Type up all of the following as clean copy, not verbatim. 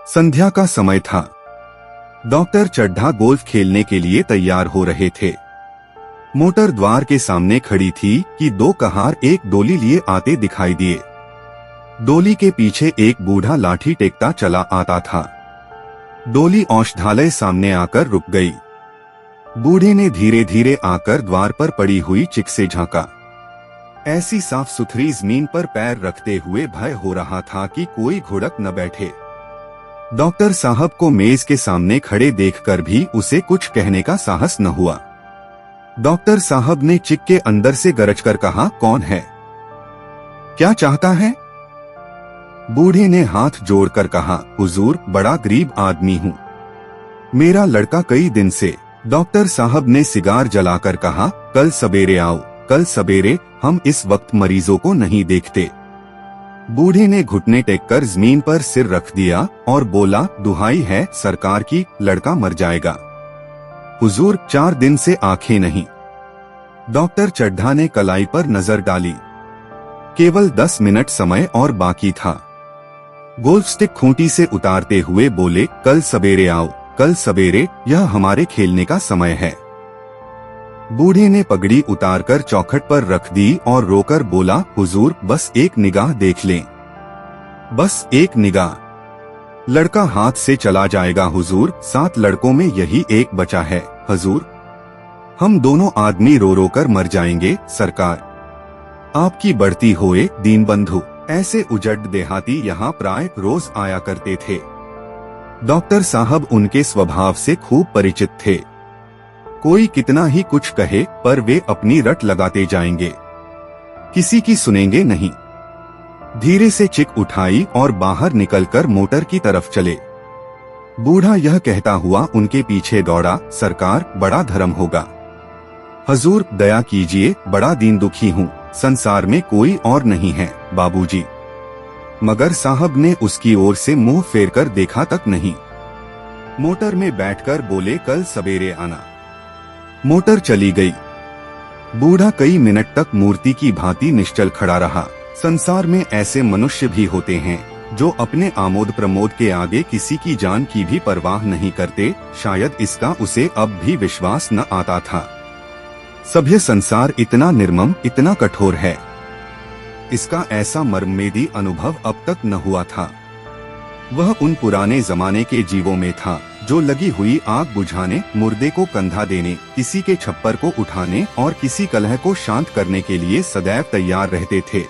संध्या का समय था। डॉक्टर चड्ढा गोल्फ खेलने के लिए तैयार हो रहे थे। मोटर द्वार के सामने खड़ी थी कि दो कहार एक डोली लिए आते दिखाई दिए। डोली के पीछे एक बूढ़ा लाठी टेकता चला आता था। डोली औषधालय सामने आकर रुक गई। बूढ़े ने धीरे धीरे आकर द्वार पर पड़ी हुई चिक से झांका। ऐसी साफ सुथरी जमीन पर पैर रखते हुए भय हो रहा था कि कोई घुड़क न बैठे। डॉक्टर साहब को मेज के सामने खड़े देखकर भी उसे कुछ कहने का साहस न हुआ। डॉक्टर साहब ने चिक के अंदर से गरजकर कहा, कौन है? क्या चाहता है? बूढ़े ने हाथ जोड़कर कहा, हुजूर, बड़ा गरीब आदमी हूँ, मेरा लड़का कई दिन से। डॉक्टर साहब ने सिगार जलाकर कहा, कल सवेरे आओ, कल सवेरे, हम इस वक्त मरीजों को नहीं देखते। बूढ़े ने घुटने टेककर जमीन पर सिर रख दिया और बोला, दुहाई है सरकार की, लड़का मर जाएगा। हुजूर, 4 दिन से आंखें नहीं। डॉक्टर चड्ढा ने कलाई पर नजर डाली। केवल 10 मिनट समय और बाकी था। गोल्फ स्टिक खूंटी से उतारते हुए बोले, कल सवेरे आओ, कल सवेरे, यह हमारे खेलने का समय है। बूढ़े ने पगड़ी उतारकर चौखट पर रख दी और रोकर बोला, हुजूर, बस एक निगाह देख लें, बस एक निगाह। लड़का हाथ से चला जाएगा हुजूर, 7 लड़कों में यही एक बचा है हुजूर। हम दोनों आदमी रो रो कर मर जाएंगे सरकार। आपकी बढ़ती होए दीनबंधु। ऐसे उजड़ देहाती यहाँ प्राय रोज आया करते थे। डॉक्टर साहब उनके स्वभाव से खूब परिचित थे। कोई कितना ही कुछ कहे पर वे अपनी रट लगाते जाएंगे, किसी की सुनेंगे नहीं। धीरे से चिक उठाई और बाहर निकलकर मोटर की तरफ चले। बूढ़ा यह कहता हुआ उनके पीछे दौड़ा, सरकार, बड़ा धर्म होगा। हजूर, दया कीजिए, बड़ा दीन दुखी हूँ, संसार में कोई और नहीं है बाबूजी। मगर साहब ने उसकी ओर से मुंह फेरकर देखा तक नहीं। मोटर में बैठकर बोले, कल सवेरे आना। मोटर चली गई। बूढ़ा कई मिनट तक मूर्ति की भांति निश्चल खड़ा रहा। संसार में ऐसे मनुष्य भी होते हैं जो अपने आमोद प्रमोद के आगे किसी की जान की भी परवाह नहीं करते। शायद इसका उसे अब भी विश्वास न आता था। सभ्य संसार इतना निर्मम, इतना कठोर है, इसका ऐसा मर्ममेदी अनुभव अब तक न हुआ था। वह उन पुराने जमाने के जीवों में था जो लगी हुई आग बुझाने, मुर्दे को कंधा देने, किसी के छप्पर को उठाने और किसी कलह को शांत करने के लिए सदैव तैयार रहते थे।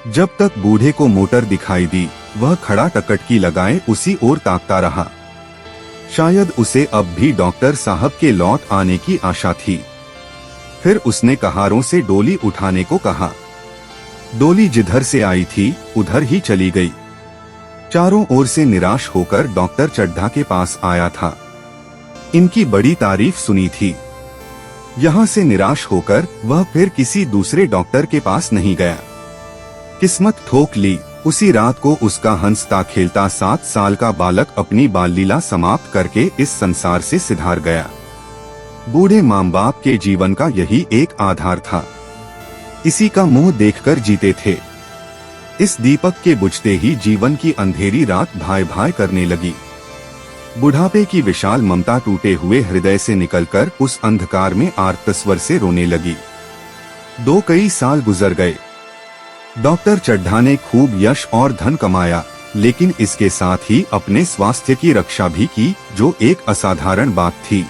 जब तक बूढ़े को मोटर दिखाई दी, वह खड़ा टकटकी लगाए उसी ओर ताकता रहा। शायद उसे अब भी डॉक्टर साहब के लौट आने की आशा थी। फिर उसने कहारों से डोली उठाने को कहा। डोली जिधर से आई थी उधर ही चली गई। चारों ओर से निराश होकर डॉक्टर चड्ढा के पास आया था। इनकी बड़ी तारीफ सुनी थी। यहाँ से निराश होकर वह फिर किसी दूसरे डॉक्टर के पास नहीं गया। किस्मत ठोक ली। उसी रात को उसका हंसता खेलता 7 साल का बालक अपनी बाल लीला समाप्त करके इस संसार से सिधार गया। बूढ़े माँ बाप के जीवन का यही एक आधार था। इसी का मुंह देखकर जीते थे। इस दीपक के बुझते ही जीवन की अंधेरी रात भाई भाई करने लगी। बुढ़ापे की विशाल ममता टूटे हुए हृदय से निकलकर उस अंधकार में आर्तस्वर से रोने लगी। कई साल गुजर गए। डॉक्टर चड्ढा ने खूब यश और धन कमाया, लेकिन इसके साथ ही अपने स्वास्थ्य की रक्षा भी की, जो एक असाधारण बात थी।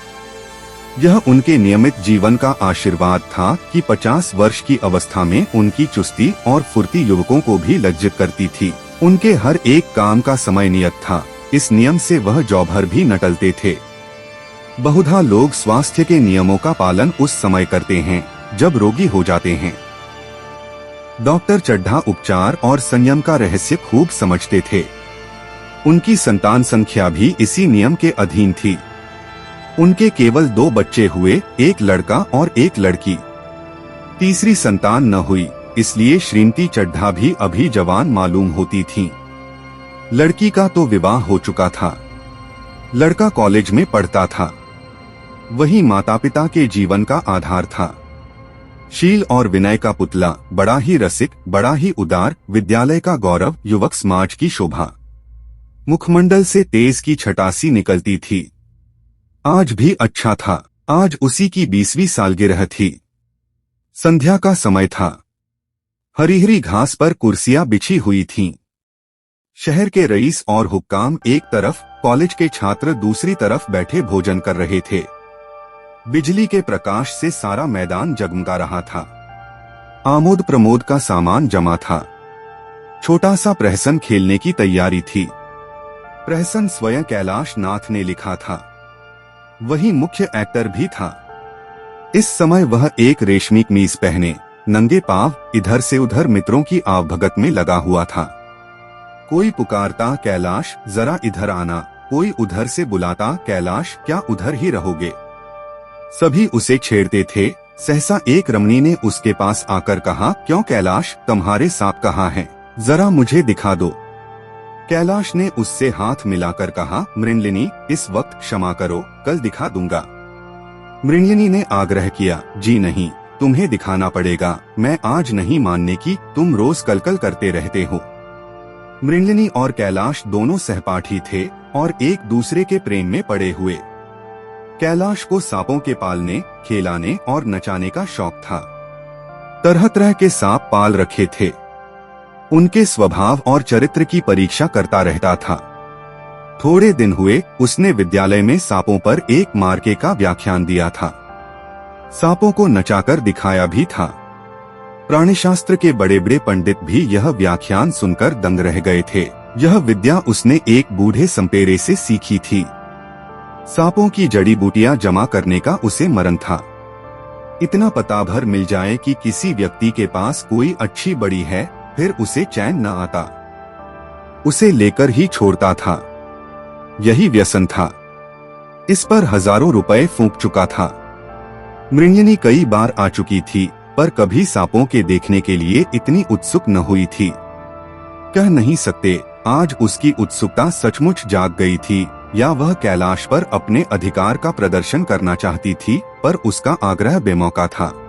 यह उनके नियमित जीवन का आशीर्वाद था कि 50 वर्ष की अवस्था में उनकी चुस्ती और फुर्ती युवकों को भी लज्जित करती थी। उनके हर एक काम का समय नियत था। इस नियम से वह जौ भर भी न टलते थे। बहुधा लोग स्वास्थ्य के नियमों का पालन उस समय करते हैं जब रोगी हो जाते हैं। डॉक्टर चड्ढा उपचार और संयम का रहस्य खूब समझते थे। उनकी संतान संख्या भी इसी नियम के अधीन थी। उनके केवल 2 बच्चे हुए, एक लड़का और एक लड़की। तीसरी संतान न हुई, इसलिए श्रीमती चड्ढा भी अभी जवान मालूम होती थीं। लड़की का तो विवाह हो चुका था। लड़का कॉलेज में पढ़ता था। वही माता पिता के जीवन का आधार था। शील और विनय का पुतला, बड़ा ही रसिक, बड़ा ही उदार, विद्यालय का गौरव, युवक समाज की शोभा। मुखमंडल से तेज की छटासी निकलती थी। आज भी अच्छा था। आज उसी की 20वीं सालगिरह थी। संध्या का समय था। हरी-हरी घास पर कुर्सियां बिछी हुई थीं। शहर के रईस और हुक्काम एक तरफ, कॉलेज के छात्र दूसरी तरफ बैठे भोजन कर रहे थे। बिजली के प्रकाश से सारा मैदान जगमगा रहा था। आमोद प्रमोद का सामान जमा था। छोटा सा प्रहसन खेलने की तैयारी थी। प्रहसन स्वयं कैलाश नाथ ने लिखा था। वही मुख्य एक्टर भी था। इस समय वह एक रेशमी कमीज पहने, नंगे पांव इधर से उधर मित्रों की आवभगत में लगा हुआ था। कोई पुकारता, कैलाश जरा इधर आना। कोई उधर से बुलाता, कैलाश क्या उधर ही रहोगे। सभी उसे छेड़ते थे। सहसा एक रमणी ने उसके पास आकर कहा, क्यों कैलाश, तुम्हारे सांप कहाँ हैं? जरा मुझे दिखा दो। कैलाश ने उससे हाथ मिलाकर कहा, मृणलिनी इस वक्त क्षमा करो, कल दिखा दूंगा। मृणलिनी ने आग्रह किया, जी नहीं, तुम्हें दिखाना पड़ेगा। मैं आज नहीं मानने की, तुम रोज कलकल करते रहते हो। मृणलिनी और कैलाश दोनों सहपाठी थे और एक दूसरे के प्रेम में पड़े हुए। कैलाश को सांपों के पालने, खिलाने और नचाने का शौक था। तरह तरह के सांप पाल रखे थे। उनके स्वभाव और चरित्र की परीक्षा करता रहता था। थोड़े दिन हुए, उसने विद्यालय में सांपों पर एक मार्के का व्याख्यान दिया था। सांपों को नचाकर दिखाया भी था। प्राणिशास्त्र के बड़े बड़े पंडित भी यह व्याख्यान सुनकर दंग रह गए थे। यह विद्या उसने एक बूढ़े संपेरे से सीखी थी। सांपों की जड़ी बूटियां जमा करने का उसे मरण था। इतना पता भर मिल जाए कि किसी व्यक्ति के पास कोई अच्छी बड़ी है, फिर उसे चैन न आता। उसे लेकर ही छोड़ता था। यही व्यसन था। इस पर हजारों रुपए फूंक चुका था। मृण्यनी कई बार आ चुकी थी, पर कभी सांपों के देखने के लिए इतनी उत्सुक न हुई थी। कह नहीं सकते, आज उसकी उत्सुकता सचमुच जाग गई थी, या वह कैलाश पर अपने अधिकार का प्रदर्शन करना चाहती थी, पर उसका आग्रह बेमौका था।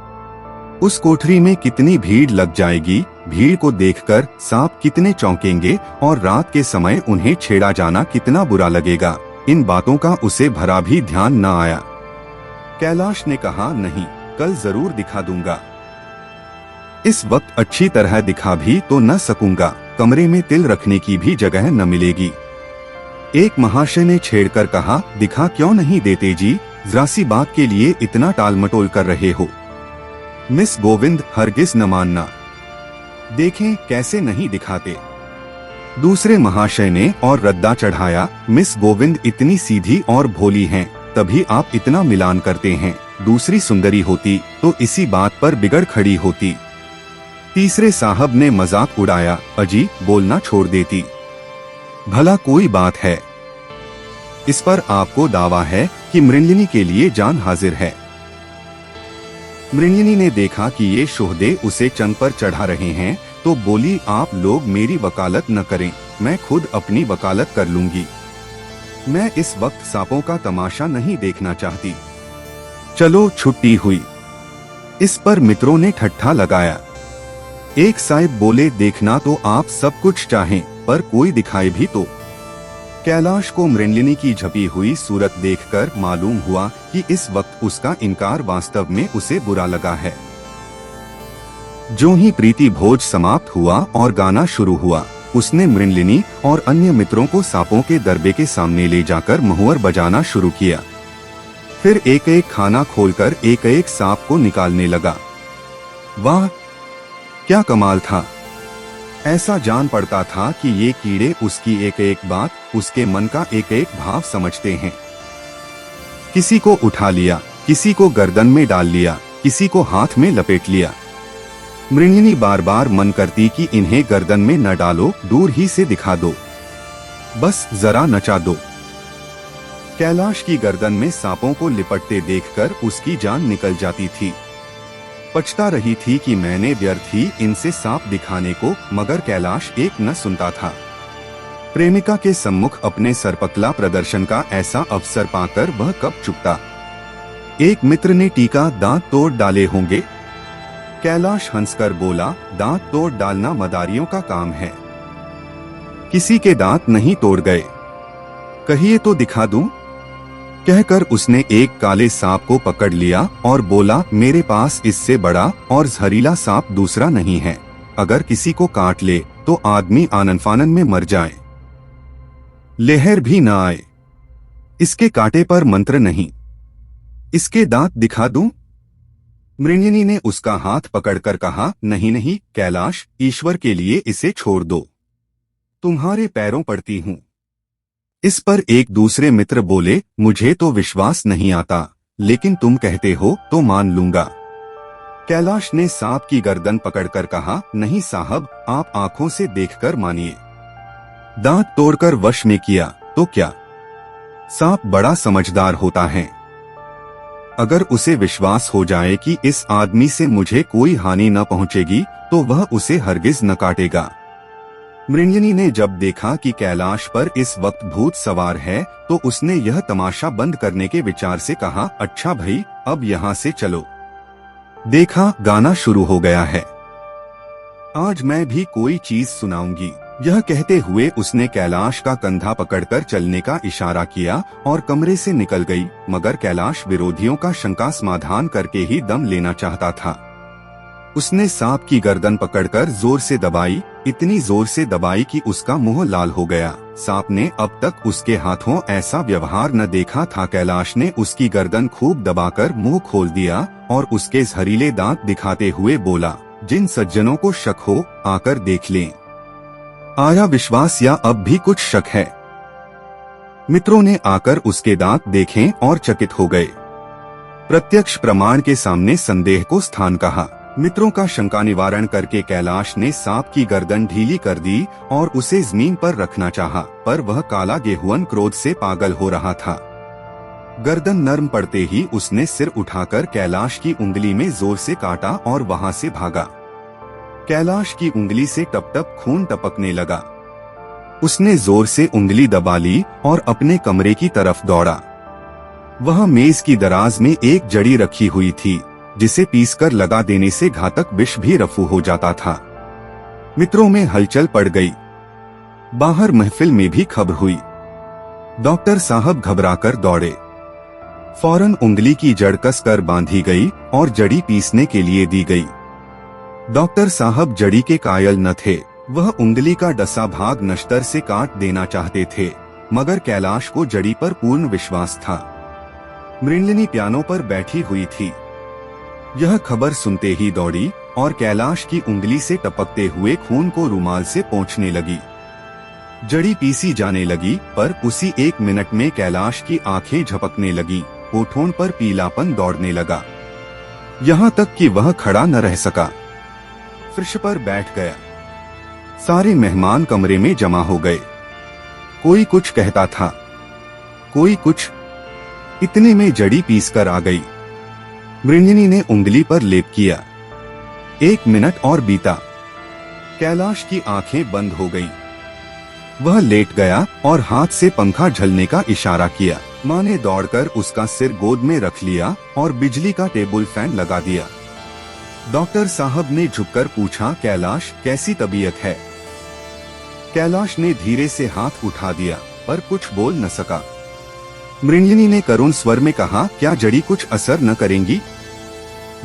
उस कोठरी में कितनी भीड़ लग जाएगी, भीड़ को देखकर सांप कितने चौंकेंगे और रात के समय उन्हें छेड़ा जाना कितना बुरा लगेगा, इन बातों का उसे भरा भी ध्यान न आया। कैलाश ने कहा, नहीं, कल जरूर दिखा दूंगा। इस वक्त अच्छी तरह दिखा भी तो न सकूंगा, कमरे में तिल रखने की भी जगह न मिलेगी। एक महाशय ने छेड़कर कहा, दिखा क्यों नहीं देते जी, जरा सी बात के लिए इतना टालमटोल कर रहे हो। मिस गोविंद हरगिज न मानना। देखें कैसे नहीं दिखाते। दूसरे महाशय ने और रद्दा चढ़ाया, मिस गोविंद इतनी सीधी और भोली हैं, तभी आप इतना मिलान करते हैं। दूसरी सुंदरी होती तो इसी बात पर बिगड़ खड़ी होती। तीसरे साहब ने मजाक उड़ाया, अजी बोलना छोड़ देती। भला कोई बात है। इस पर आपको दावा है कि मृणलिनी के लिए जान हाजिर है। मृणलिनी ने देखा कि ये शोहदे उसे चंग पर चढ़ा रहे हैं, तो बोली, आप लोग मेरी वकालत न करें, मैं खुद अपनी वकालत कर लूंगी। मैं इस वक्त सांपों का तमाशा नहीं देखना चाहती। चलो छुट्टी हुई। इस पर मित्रों ने ठट्ठा लगाया। एक साहिब बोले, देखना तो आप सब कुछ चाहें, पर कोई दिखाए भी तो। कैलाश को मृणलिनी की झपी हुई सूरत देखकर मालूम हुआ कि इस वक्त उसका इनकार वास्तव में उसे बुरा लगा है। जो ही प्रीति भोज समाप्त हुआ और गाना शुरू हुआ, उसने मृणलिनी और अन्य मित्रों को सांपों के दरबे के सामने ले जाकर महुअर बजाना शुरू किया। फिर एक एक खाना खोलकर एक एक सांप को निकालने लगा। वाह, क्या कमाल था। ऐसा जान पड़ता था कि ये कीड़े उसकी एक एक बात, उसके मन का एक एक भाव समझते हैं। किसी को उठा लिया, किसी को गर्दन में डाल लिया, किसी को हाथ में लपेट लिया। मृणलिनी बार बार मन करती कि इन्हें गर्दन में न डालो, दूर ही से दिखा दो, बस जरा नचा दो। कैलाश की गर्दन में सांपों को लिपटते देखकर उसकी जान निकल जाती थी। पछता रही थी कि मैंने व्यर्थ ही इनसे सांप दिखाने को, मगर कैलाश एक न सुनता था। प्रेमिका के सम्मुख अपने सरपकला प्रदर्शन का ऐसा अवसर पाकर वह कब चुकता। एक मित्र ने टीका, दांत तोड़ डाले होंगे। कैलाश हंसकर बोला, दांत तोड़ डालना मदारियों का काम है। किसी के दांत नहीं तोड़ गए? कहिए तो दिखा दूं? कहकर उसने एक काले सांप को पकड़ लिया और बोला, मेरे पास इससे बड़ा और जहरीला सांप दूसरा नहीं है। अगर किसी को काट ले तो आदमी आनन फानन में मर जाए, लहर भी ना आए। इसके कांटे पर मंत्र नहीं। इसके दांत दिखा दूं? मृण्यनी ने उसका हाथ पकड़कर कहा, नहीं नहीं कैलाश, ईश्वर के लिए इसे छोड़ दो, तुम्हारे पैरों पड़ती हूं। इस पर एक दूसरे मित्र बोले, मुझे तो विश्वास नहीं आता, लेकिन तुम कहते हो तो मान लूंगा। कैलाश ने सांप की गर्दन पकड़कर कहा, नहीं साहब, आप आंखों से देखकर मानिए। दांत तोड़कर वश में किया तो क्या? सांप बड़ा समझदार होता है। अगर उसे विश्वास हो जाए कि इस आदमी से मुझे कोई हानि न पहुंचेगी तो वह उसे हरगिज न काटेगा। मृण्यनी ने जब देखा कि कैलाश पर इस वक्त भूत सवार है तो उसने यह तमाशा बंद करने के विचार से कहा, अच्छा भाई, अब यहाँ से चलो। देखा गाना शुरू हो गया है, आज मैं भी कोई चीज सुनाऊंगी। यह कहते हुए उसने कैलाश का कंधा पकड़कर चलने का इशारा किया और कमरे से निकल गई, मगर कैलाश विरोधियों का शंका समाधान करके ही दम लेना चाहता था। उसने सांप की गर्दन पकड़कर जोर से दबाई, इतनी जोर से दबाई कि उसका मुंह लाल हो गया। सांप ने अब तक उसके हाथों ऐसा व्यवहार न देखा था। कैलाश ने उसकी गर्दन खूब दबाकर मुंह खोल दिया और उसके जहरीले दांत दिखाते हुए बोला, जिन सज्जनों को शक हो आकर देख लें। आया विश्वास या अब भी कुछ शक है? मित्रों ने आकर उसके दांत देखे और चकित हो गए। प्रत्यक्ष प्रमाण के सामने संदेह को स्थान कहा। मित्रों का शंका निवारण करके कैलाश ने सांप की गर्दन ढीली कर दी और उसे जमीन पर रखना चाहा, पर वह काला गेहुअन क्रोध से पागल हो रहा था। गर्दन नर्म पड़ते ही उसने सिर उठाकर कैलाश की उंगली में जोर से काटा और वहां से भागा। कैलाश की उंगली से टप टप खून टपकने लगा। उसने जोर से उंगली दबा ली और अपने कमरे की तरफ दौड़ा। वह मेज की दराज में एक जड़ी रखी हुई थी, जिसे पीसकर लगा देने से घातक विष भी रफू हो जाता था। मित्रों में हलचल पड़ गई। बाहर महफिल में भी खबर हुई। डॉक्टर साहब घबराकर दौड़े। फौरन उंगली की जड़ कसकर बांधी गई और जड़ी पीसने के लिए दी गई। डॉक्टर साहब जड़ी के कायल न थे। वह उंगली का डसा भाग नश्तर से काट देना चाहते थे, मगर कैलाश को जड़ी पर पूर्ण विश्वास था। मृण्यनी पियानो पर बैठी हुई थी। यह खबर सुनते ही दौड़ी और कैलाश की उंगली से टपकते हुए खून को रुमाल से पोंछने लगी। जड़ी पीसी जाने लगी, पर उसी एक मिनट में कैलाश की आंखें झपकने लगी, होठों पर पीलापन दौड़ने लगा, यहाँ तक कि वह खड़ा न रह सका। फर्श पर बैठ गया। सारे मेहमान कमरे में जमा हो गए। कोई कुछ कहता था, कोई कुछ। इतने में जड़ी पीसकर आ गई। मृण्यनी ने उंगली पर लेप किया। 1 मिनट और बीता। कैलाश की आंखें बंद हो गईं। वह लेट गया और हाथ से पंखा झलने का इशारा किया। माँ ने दौड़कर उसका सिर गोद में रख लिया और बिजली का टेबल फैन लगा दिया। डॉक्टर साहब ने झुककर पूछा, कैलाश कैसी तबीयत है? कैलाश ने धीरे से हाथ उठा दिया, पर कुछ बोल न सका। मृण्यनी ने करुण स्वर में कहा, क्या जड़ी कुछ असर न करेंगी?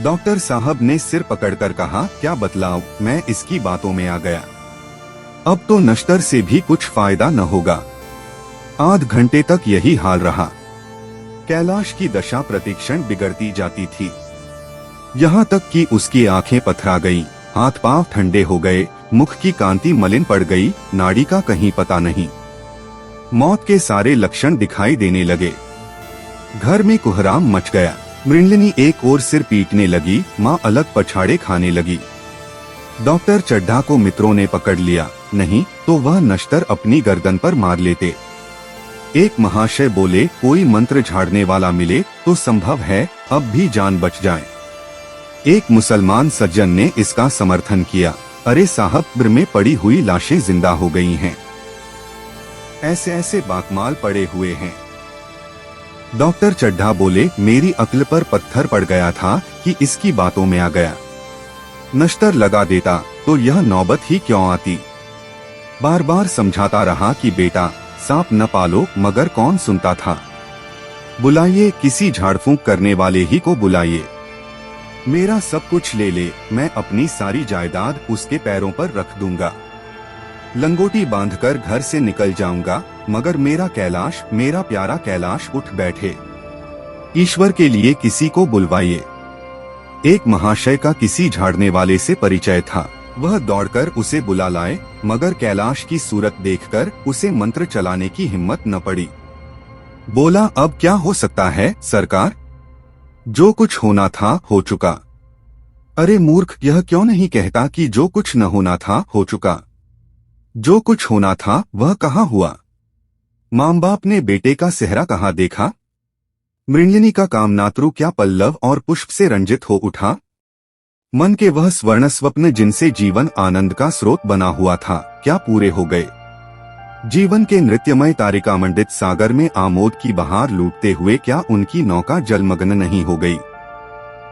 डॉक्टर साहब ने सिर पकड़कर कहा, क्या बतलाऊं, मैं इसकी बातों में आ गया। अब तो नश्तर से भी कुछ फायदा न होगा। आध घंटे तक यही हाल रहा। कैलाश की दशा प्रतिक्षण बिगड़ती जाती थी, यहाँ तक कि उसकी आंखें पथरा गईं, हाथ पांव ठंडे हो गए, मुख की कांति मलिन पड़ गई, नाड़ी का कहीं पता नहीं। मौत के सारे लक्षण दिखाई देने लगे। घर में कोहराम मच गया। मृण्यनी एक ओर सिर पीटने लगी, माँ अलग पछाड़े खाने लगी। डॉक्टर चड्ढा को मित्रों ने पकड़ लिया, नहीं तो वह नश्तर अपनी गर्दन पर मार लेते। एक महाशय बोले, कोई मंत्र झाड़ने वाला मिले तो संभव है अब भी जान बच जाए। एक मुसलमान सज्जन ने इसका समर्थन किया, अरे साहब, कब्र में पड़ी हुई लाशें जिंदा हो गई हैं, ऐसे ऐसे बाकमाल पड़े हुए हैं। डॉक्टर चड्ढा बोले, मेरी अक्ल पर पत्थर पड़ गया था कि इसकी बातों में आ गया। नश्तर लगा देता तो यह नौबत ही क्यों आती। बार बार समझाता रहा कि बेटा सांप न पालो, मगर कौन सुनता था। बुलाइए, किसी झाड़ फूंक करने वाले ही को बुलाइए। मेरा सब कुछ ले ले, मैं अपनी सारी जायदाद उसके पैरों पर रख दूंगा। लंगोटी बांधकर घर से निकल जाऊंगा, मगर मेरा कैलाश, मेरा प्यारा कैलाश उठ बैठे। ईश्वर के लिए किसी को बुलवाइए। एक महाशय का किसी झाड़ने वाले से परिचय था। वह दौड़कर उसे बुला लाए, मगर कैलाश की सूरत देखकर उसे मंत्र चलाने की हिम्मत न पड़ी। बोला, अब क्या हो सकता है सरकार? जो कुछ होना था हो चुका। अरे मूर्ख, यह क्यों नहीं कहता कि जो कुछ न होना था हो चुका? जो कुछ होना था वह कहाँ हुआ? माँ बाप ने बेटे का सेहरा कहाँ देखा? मृण्यनी का कामनात्रु क्या पल्लव और पुष्प से रंजित हो उठा? मन के वह स्वर्ण स्वप्न जिनसे जीवन आनंद का स्रोत बना हुआ था, क्या पूरे हो गए? जीवन के नृत्यमय तारिकामंडित सागर में आमोद की बहार लूटते हुए क्या उनकी नौका जलमग्न नहीं हो गई?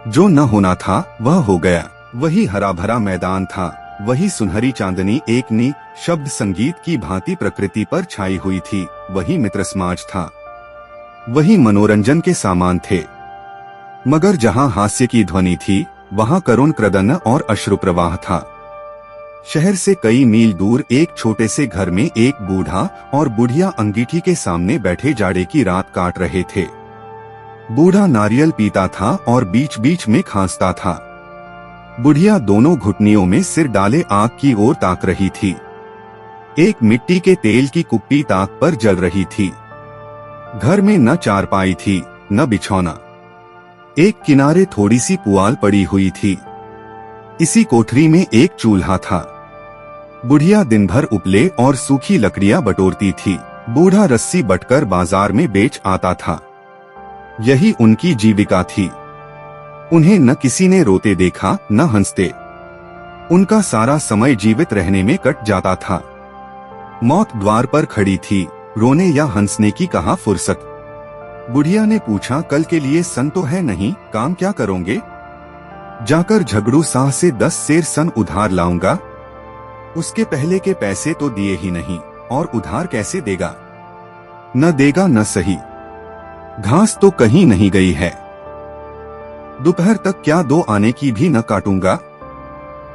जो न होना था वह हो गया। वही हरा भरा मैदान था, वही सुनहरी चांदनी एक नी शब्द संगीत की भांति प्रकृति पर छाई हुई थी, वही मित्र समाज था, वही मनोरंजन के सामान थे। मगर जहां हास्य की ध्वनि थी, वहां करुण क्रदन और अश्रु प्रवाह था। शहर से कई मील दूर एक छोटे से घर में एक बूढ़ा और बुढ़िया अंगीठी के सामने बैठे जाड़े की रात काट रहे थे। बूढ़ा नारियल पीता था और बीच बीच में खांसता था। बुढ़िया दोनों घुटनियों में सिर डाले आग की ओर ताक रही थी। एक मिट्टी के तेल की कुप्पी ताक पर जल रही थी। घर में न चारपाई थी न बिछौना। एक किनारे थोड़ी सी पुआल पड़ी हुई थी। इसी कोठरी में एक चूल्हा था। बुढ़िया दिन भर उपले और सूखी लकड़ियां बटोरती थी। बूढ़ा रस्सी बटकर बाजार में बेच आता था। यही उनकी जीविका थी। उन्हें न किसी ने रोते देखा न हंसते। उनका सारा समय जीवित रहने में कट जाता था। मौत द्वार पर खड़ी थी, रोने या हंसने की कहाँ फुर्सत। बुढ़िया ने पूछा, कल के लिए सन तो है नहीं, काम क्या करोगे? जाकर झगड़ू साह से 10 सेर सन उधार लाऊंगा। उसके पहले के पैसे तो दिए ही नहीं, और उधार कैसे देगा? न देगा न सही। घास तो कहीं नहीं गई है। दोपहर तक क्या 2 आने की भी न काटूंगा।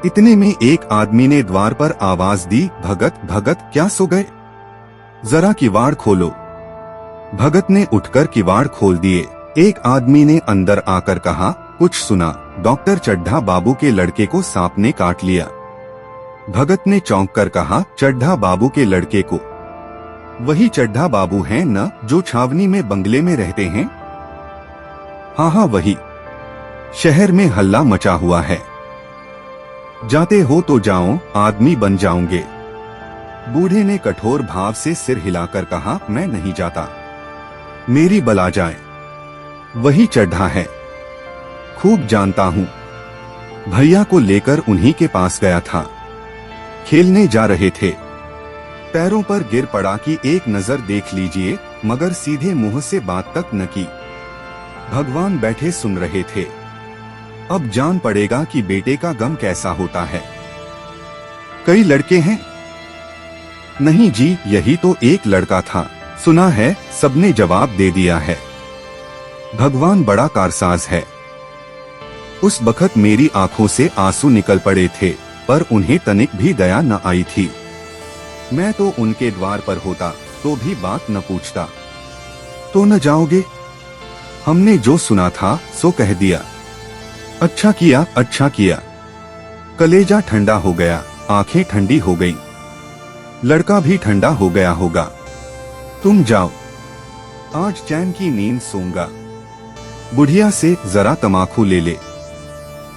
इतने में एक आदमी ने द्वार पर आवाज दी, भगत भगत क्या सो गए? जरा किवाड़ खोलो। भगत ने उठकर किवाड़ खोल दिए। एक आदमी ने अंदर आकर कहा, कुछ सुना? डॉक्टर चड्ढा बाबू के लड़के को सांप ने काट लिया। भगत ने चौंक कर कहा, चड्ढा बाबू के लड़के को? वही चड्ढा बाबू हैं न, जो छावनी में बंगले में रहते हैं? हाँ हाँ वही। शहर में हल्ला मचा हुआ है। जाते हो तो जाओ, आदमी बन जाओगे। बूढ़े ने कठोर भाव से सिर हिलाकर कहा, मैं नहीं जाता। मेरी बला जाए। वही चड्ढा है, खूब जानता हूँ। भैया को लेकर उन्हीं के पास गया था। खेलने जा रहे थे। पैरों पर गिर पड़ा कि एक नजर देख लीजिए, मगर सीधे मुंह से बात तक न की। भगवान बैठे सुन रहे थे। अब जान पड़ेगा कि बेटे का गम कैसा होता है। कई लड़के हैं? नहीं जी, यही तो एक लड़का था। सुना है, सबने जवाब दे दिया है। भगवान बड़ा कारसाज है। उस बखत मेरी आंखों से आंसू निकल पड़े थे, पर उन्हें तनिक भी दया न आई थी। मैं तो उनके द्वार पर होता तो भी बात न पूछता। तो न जाओगे? हमने जो सुना था सो कह दिया। अच्छा किया, अच्छा किया। कलेजा ठंडा हो गया, आंखें ठंडी हो गईं। लड़का भी ठंडा हो गया होगा। तुम जाओ, आज चैन की नींद सोऊंगा। बुढ़िया से जरा तमाकू ले ले,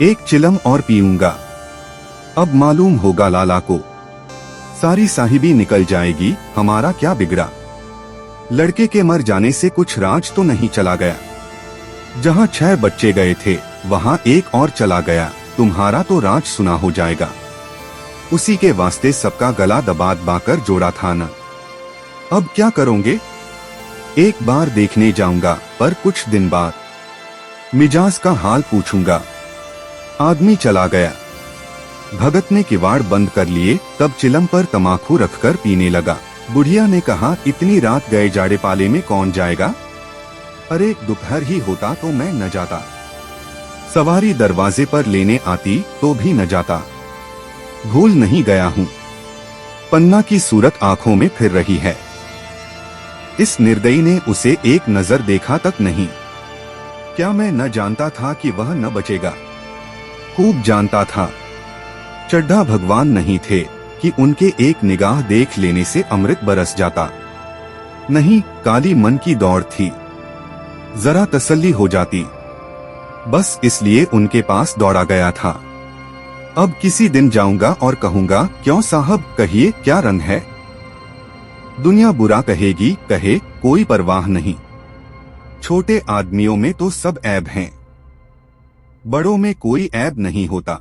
एक चिलम और पीऊंगा। अब मालूम होगा लाला को। सारी साहिबी निकल जाएगी, हमारा क्या बिगड़ा। लड़के के मर जाने से कुछ राज तो नहीं चला गया। जहां 6 बच्चे गए थे, वहां एक और चला गया। तुम्हारा तो राज सुना हो जाएगा। उसी के वास्ते सबका गला दबा दबाकर जोड़ा था न। अब क्या करोगे? एक बार देखने जाऊंगा, पर कुछ दिन बाद मिजाज का हाल पूछूंगा। आदमी चला गया। भगत ने किवाड़ बंद कर लिए, तब चिलम पर तमाकू रखकर पीने लगा। बुढ़िया ने कहा, इतनी रात गए जाड़े पाले में कौन जाएगा? अरे दोपहर ही होता तो मैं न जाता। सवारी दरवाजे पर लेने आती तो भी न जाता। भूल नहीं गया हूँ। पन्ना की सूरत आंखों में फिर रही है। इस निर्दयी ने उसे एक नजर देखा तक नहीं। क्या मैं न जानता था कि वह न बचेगा? खूब जानता था। चड्ढा भगवान नहीं थे कि उनके एक निगाह देख लेने से अमृत बरस जाता। नहीं, काली मन की दौड़ थी। जरा तसल्ली हो जाती, बस इसलिए उनके पास दौड़ा गया था। अब किसी दिन जाऊंगा और कहूंगा, क्यों साहब, कहिए क्या रंग है? दुनिया बुरा कहेगी, कहे, कोई परवाह नहीं। छोटे आदमियों में तो सब ऐब हैं, बड़ों में कोई ऐब नहीं होता।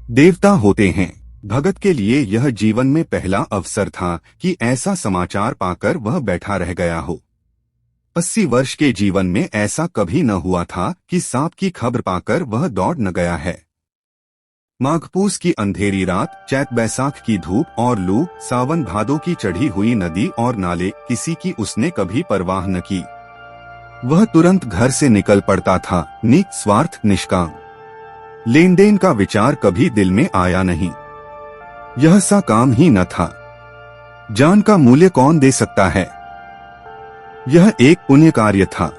देवता होते हैं। भगत के लिए यह जीवन में पहला अवसर था कि ऐसा समाचार पाकर वह बैठा रह गया हो। 80 वर्ष के जीवन में ऐसा कभी न हुआ था कि सांप की खबर पाकर वह दौड़ न गया है। माघपूस की अंधेरी रात, चैत बैसाख की धूप और लू, सावन भादों की चढ़ी हुई नदी और नाले, किसी की उसने कभी परवाह न की। वह तुरंत घर से निकल पड़ता था, निस्वार्थ निष्काम। लेन देन का विचार कभी दिल में आया नहीं। यह सा काम ही न था। जान का मूल्य कौन दे सकता है? यह एक पुण्य कार्य था।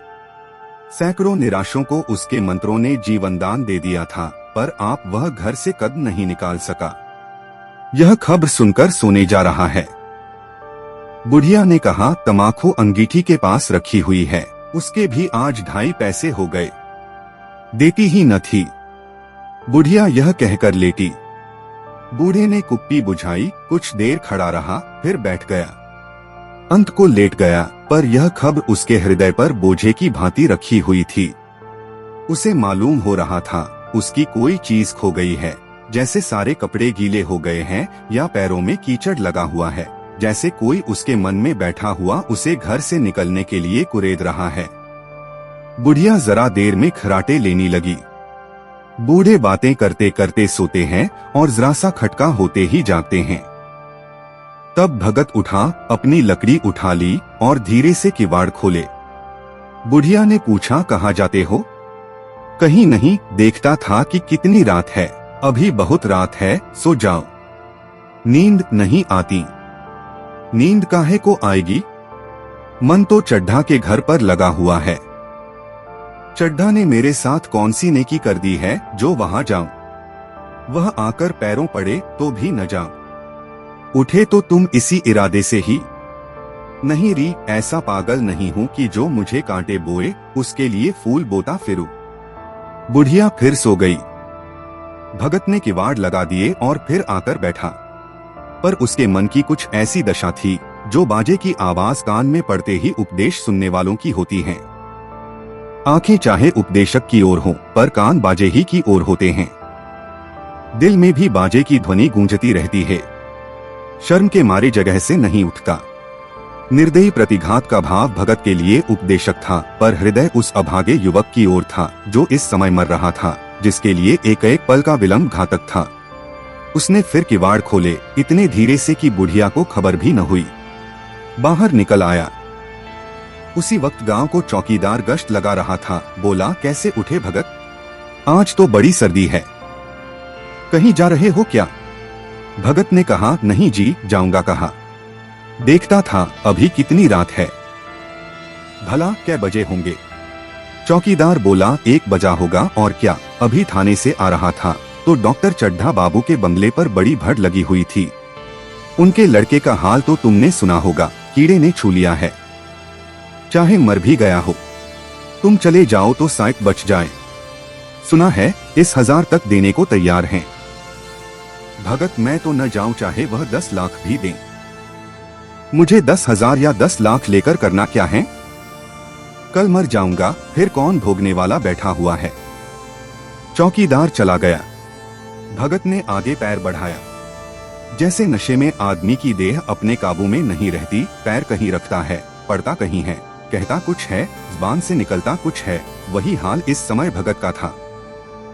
सैकड़ों निराशों को उसके मंत्रों ने जीवनदान दे दिया था, पर आप वह घर से कद नहीं निकाल सका। यह खबर सुनकर सोने जा रहा है। बुढ़िया ने कहा, तमाकू अंगीठी के पास रखी हुई है, उसके भी आज 2.5 पैसे हो गए। देती ही न थी। बुढ़िया यह कहकर लेटी। बूढ़े ने कुप्पी बुझाई, कुछ देर खड़ा रहा, फिर बैठ गया। अंत को लेट गया, पर यह खबर उसके हृदय पर बोझे की भांति रखी हुई थी। उसे मालूम हो रहा था उसकी कोई चीज खो गई है, जैसे सारे कपड़े गीले हो गए हैं या पैरों में कीचड़ लगा हुआ है, जैसे कोई उसके मन में बैठा हुआ उसे घर से निकलने के लिए कुरेद रहा है। बुढ़िया जरा देर में खराटे लेने लगी। बूढ़े बातें करते करते सोते हैं और जरा सा खटका होते ही जागते हैं। तब भगत उठा, अपनी लकड़ी उठा ली और धीरे से किवाड़ खोले। बुढ़िया ने पूछा, कहाँ जाते हो? कहीं नहीं, देखता था कि कितनी रात है। अभी बहुत रात है, सो जाओ। नींद नहीं आती। नींद काहे को आएगी? मन तो चड्ढा के घर पर लगा हुआ है। चड्ढा ने मेरे साथ कौन सी नेकी कर दी है जो वहां जाऊं? वह आकर पैरों पड़े तो भी न जाऊं। उठे तो तुम इसी इरादे से ही? नहीं री, ऐसा पागल नहीं हूं कि जो मुझे कांटे बोए उसके लिए फूल बोता फिरूं। बुढ़िया फिर सो गई। भगत ने किवाड़ लगा दिए और फिर आकर बैठा, पर उसके मन की कुछ ऐसी दशा थी जो बाजे की आवाज कान में पड़ते ही उपदेश सुनने वालों की होती हैं। आंखें चाहे उपदेशक की ओर हों, पर कान बाजे ही की ओर होते हैं। दिल में भी बाजे की ध्वनि गूंजती रहती है। शर्म के मारे जगह से नहीं उठता। निर्दयी प्रतिघात का भाव भगत के लिए उपदेशक था, पर हृदय उस अभागे युवक की ओर था जो इस समय मर रहा था, जिसके लिए एक एक पल का विलंब घातक था। उसने फिर किवाड़ खोले, इतने धीरे से कि बुढ़िया को खबर भी न हुई। बाहर निकल आया। उसी वक्त गांव को चौकीदार गश्त लगा रहा था। बोला, कैसे उठे भगत? आज तो बड़ी सर्दी है, कहीं जा रहे हो क्या? भगत ने कहा, नहीं जी, जाऊंगा कहा। देखता था अभी कितनी रात है। भला क्या बजे होंगे? चौकीदार बोला, 1 बजा होगा और क्या। अभी थाने से आ रहा था तो डॉक्टर चड्ढा बाबू के बंगले पर बड़ी भड़ लगी हुई थी। उनके लड़के का हाल तो तुमने सुना होगा, कीड़े ने छू लिया है। चाहे मर भी गया हो, तुम चले जाओ तो 60 बच जाए। सुना है इस 1000 तक देने को तैयार हैं। भगत, मैं तो न जाऊं, चाहे वह 10 लाख भी दें। मुझे 10,000 या 10 लाख लेकर करना क्या है? कल मर जाऊंगा, फिर कौन भोगने वाला बैठा हुआ है। चौकीदार चला गया। भगत ने आगे पैर बढ़ाया। जैसे नशे में आदमी की देह अपने काबू में नहीं रहती, पैर कहीं रखता है, पड़ता कहीं है, कहता कुछ है, जुबान से निकलता कुछ है। वही हाल इस समय भगत का था।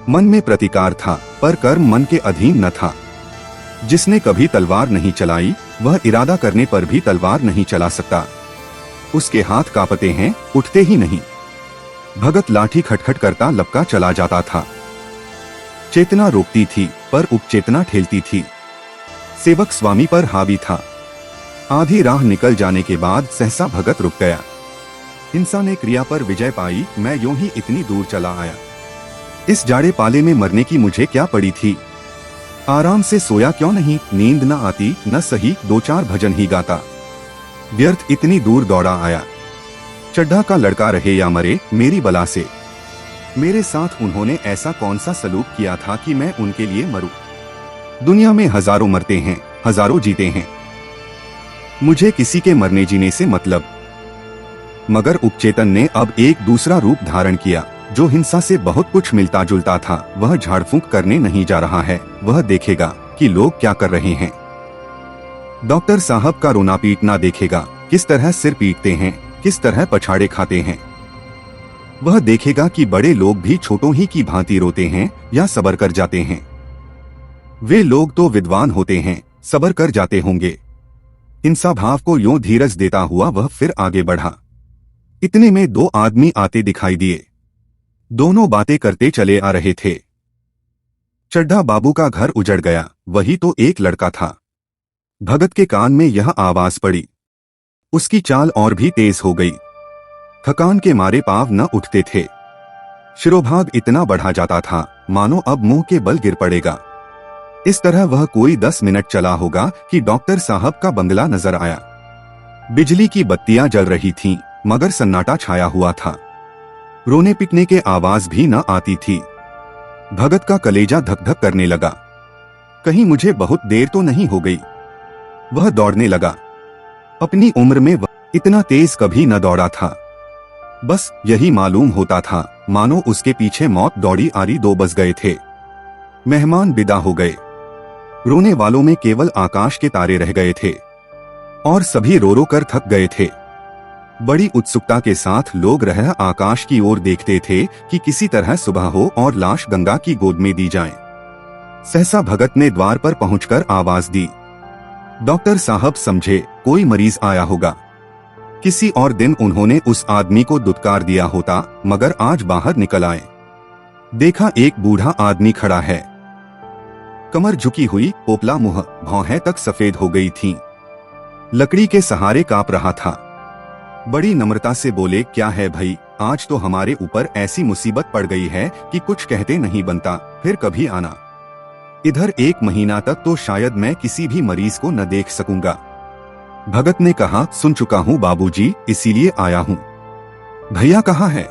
मन में प्रतिकार था, पर कर्म मन के अधीन न था। जिसने कभी तलवार नहीं चलाई, वह इरादा करने पर भी तलवार नहीं चला सकता। उसके हाथ कांपते हैं, उठते ही नहीं। भगत लाठी खटखट करता लपका चला जाता था। चेतना रोकती थी, पर उपचेतना ठेलती थी। सेवक स्वामी पर हावी था। आधी राह निकल जाने के बाद सहसा भगत रुक गया। हिंसा ने क्रिया पर विजय पाई, मैं यूं ही इतनी दूर चला आया। इस जाड़े पाले में मरने की मुझे क्या पड़ी थी। आराम से सोया क्यों नहीं, नींद न आती, न सही 2-4 भजन ही गाता। व्यर्थ इतनी दूर दौड़ा आया। चड्ढा का लड़का रहे या मरे, मेरी बला से। मेरे साथ उन्होंने ऐसा कौन सा सलूक किया था कि मैं उनके लिए मरूं। दुनिया में हजारों मरते हैं, हजारों जीते हैं। मुझे किसी के मरने जीने से मतलब। मगर उपचेतन ने अब एक दूसरा रूप धारण किया। जो हिंसा से बहुत कुछ मिलता जुलता था, वह झाड़ फूंक करने नहीं जा रहा है। वह देखेगा कि लोग क्या कर रहे हैं। डॉक्टर साहब का रोना पीटना देखेगा, किस तरह सिर पीटते हैं, किस तरह पछाड़े खाते हैं। वह देखेगा कि बड़े लोग भी छोटों ही की भांति रोते हैं या सबर कर जाते हैं। वे लोग तो विद्वान होते हैं, सबर कर जाते होंगे। हिंसा भाव को यूं धीरज देता हुआ वह फिर आगे बढ़ा। इतने में 2 आदमी आते दिखाई दिए। दोनों बातें करते चले आ रहे थे। चड्ढा बाबू का घर उजड़ गया, वही तो एक लड़का था। भगत के कान में यह आवाज पड़ी। उसकी चाल और भी तेज हो गई। थकान के मारे पांव न उठते थे। शिरोभाग इतना बढ़ा जाता था, मानो अब मुंह के बल गिर पड़ेगा। इस तरह वह कोई 10 मिनट चला होगा कि डॉक्टर साहब का बंगला नजर आया। बिजली की बत्तियां जल रही थीं, मगर सन्नाटा छाया हुआ था। रोने पिटने के आवाज भी न आती थी। भगत का कलेजा धक धक करने लगा। कहीं मुझे बहुत देर तो नहीं हो गई। वह दौड़ने लगा। अपनी उम्र में वह इतना तेज कभी न दौड़ा था। बस यही मालूम होता था, मानो उसके पीछे मौत दौड़ी आ रही। 2 बज गए थे। मेहमान विदा हो गए। रोने वालों में केवल आकाश के तारे रह गए थे और सभी रो रो कर थक गए थे। बड़ी उत्सुकता के साथ लोग रह आकाश की ओर देखते थे कि किसी तरह सुबह हो और लाश गंगा की गोद में दी जाए। सहसा भगत ने द्वार पर पहुंचकर आवाज दी। डॉक्टर साहब समझे कोई मरीज आया होगा। किसी और दिन उन्होंने उस आदमी को दुत्कार दिया होता, मगर आज बाहर निकल आए। देखा एक बूढ़ा आदमी खड़ा है। कमर झुकी हुई, पोपला मुंह, भौहें तक सफेद हो गई थीं। लकड़ी के सहारे कांप रहा था। बड़ी नम्रता से बोले, क्या है भाई, आज तो हमारे ऊपर ऐसी मुसीबत पड़ गई है कि कुछ कहते नहीं बनता, फिर कभी आना। इधर 1 महीना तक तो शायद मैं किसी भी मरीज को न देख सकूंगा। भगत ने कहा, सुन चुका हूँ बाबूजी, इसीलिए आया हूँ। भैया कहाँ है?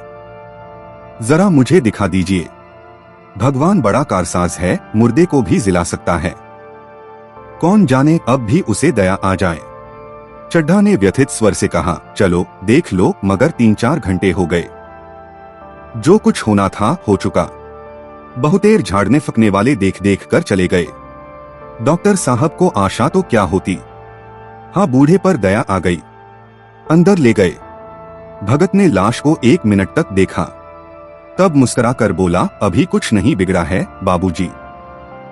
जरा मुझे दिखा दीजिए। भगवान बड़ा कारसाज है, मुर्दे को भी जिला सकता है। कौन जाने अब भी उसे दया आ जाए। चड्ढा ने व्यथित स्वर से कहा, चलो देख लो, मगर 3-4 घंटे हो गए। जो कुछ होना था हो चुका। बहुतेर झाड़ने फकने वाले देख देख कर चले गए। डॉक्टर साहब को आशा तो क्या होती। हाँ, बूढ़े पर दया आ गई। अंदर ले गए। भगत ने लाश को 1 मिनट तक देखा, तब मुस्कुरा कर बोला, अभी कुछ नहीं बिगड़ा है बाबूजी।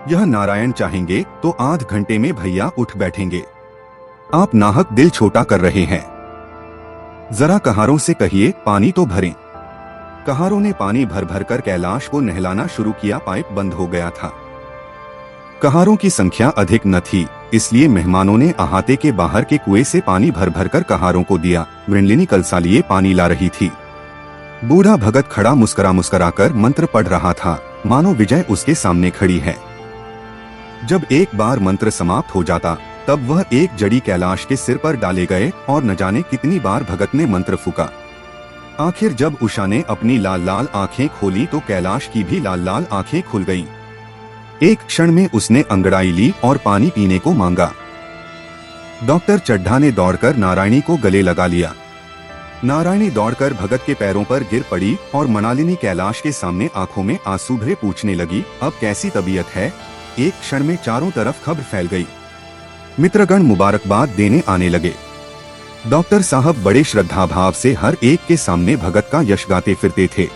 यह नारायण चाहेंगे तो आध घंटे में भैया उठ बैठेंगे। आप नाहक दिल छोटा कर रहे हैं। जरा कहारों से कहिए पानी तो भरें। कहारों ने पानी भर भर कर कैलाश को नहलाना शुरू किया। पाइप बंद हो गया था। कहारों की संख्या अधिक न थी, इसलिए मेहमानों ने अहाते के बाहर के कुएं से पानी भर भर कर कहारों को दिया। मृणलिनी कलसा लिए पानी ला रही थी। बूढ़ा भगत खड़ा मुस्करा मुस्करा कर मंत्र पढ़ रहा था, मानो विजय उसके सामने खड़ी है। जब एक बार मंत्र समाप्त हो जाता, तब वह एक जड़ी कैलाश के सिर पर डाले गए और न जाने कितनी बार भगत ने मंत्र फूका। आखिर जब उषा ने अपनी लाल लाल आंखें खोली तो कैलाश की भी लाल लाल आंखें खुल गईं। एक क्षण में उसने अंगड़ाई ली और पानी पीने को मांगा। डॉक्टर चड्ढा ने दौड़कर नारायणी को गले लगा लिया। नारायणी दौड़कर भगत के पैरों पर गिर पड़ी और मृणालिनी कैलाश के सामने आंखों में आंसू भरे पूछने लगी, अब कैसी तबीयत है? एक क्षण में चारों तरफ खबर फैल गई। मित्रगण मुबारकबाद देने आने लगे। डॉक्टर साहब बड़े श्रद्धा भाव से हर एक के सामने भगत का यश गाते फिरते थे।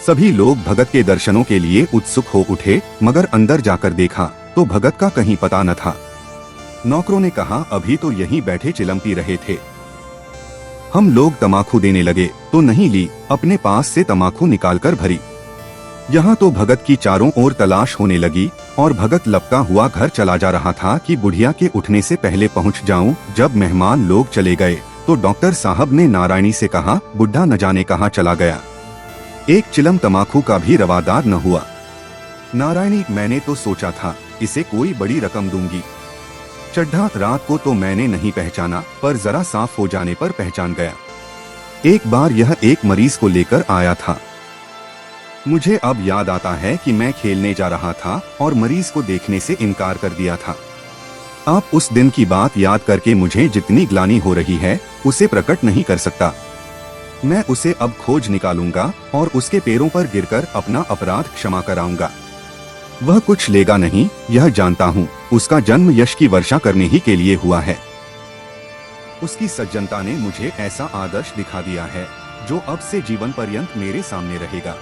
सभी लोग भगत के दर्शनों के लिए उत्सुक हो उठे, मगर अंदर जाकर देखा तो भगत का कहीं पता न था। नौकरों ने कहा, अभी तो यहीं बैठे चिलम पी रहे थे। हम लोग तमाकू देने लगे तो नहीं ली, अपने पास से तमाकू निकालकर भरी। यहाँ तो भगत की चारों ओर तलाश होने लगी और भगत लपका हुआ घर चला जा रहा था कि बुढ़िया के उठने से पहले पहुँच जाऊं। जब मेहमान लोग चले गए तो डॉक्टर साहब ने नारायणी से कहा, बुढ़ा न जाने कहाँ चला गया। एक चिलम तमाकू का भी रवादार न हुआ। नारायणी, मैंने तो सोचा था इसे कोई बड़ी रकम दूंगी। चड्ढा, रात को तो मैंने नहीं पहचाना, पर जरा साफ हो जाने पर पहचान गया। एक बार यह एक मरीज को लेकर आया था। मुझे अब याद आता है कि मैं खेलने जा रहा था और मरीज को देखने से इनकार कर दिया था। अब उस दिन की बात याद करके मुझे जितनी ग्लानि हो रही है उसे प्रकट नहीं कर सकता। मैं उसे अब खोज निकालूंगा और उसके पैरों पर गिरकर अपना अपराध क्षमा कराऊंगा। वह कुछ लेगा नहीं, यह जानता हूँ। उसका जन्म यश की वर्षा करने ही के लिए हुआ है। उसकी सज्जनता ने मुझे ऐसा आदर्श दिखा दिया है जो अब से जीवन पर्यंत मेरे सामने रहेगा।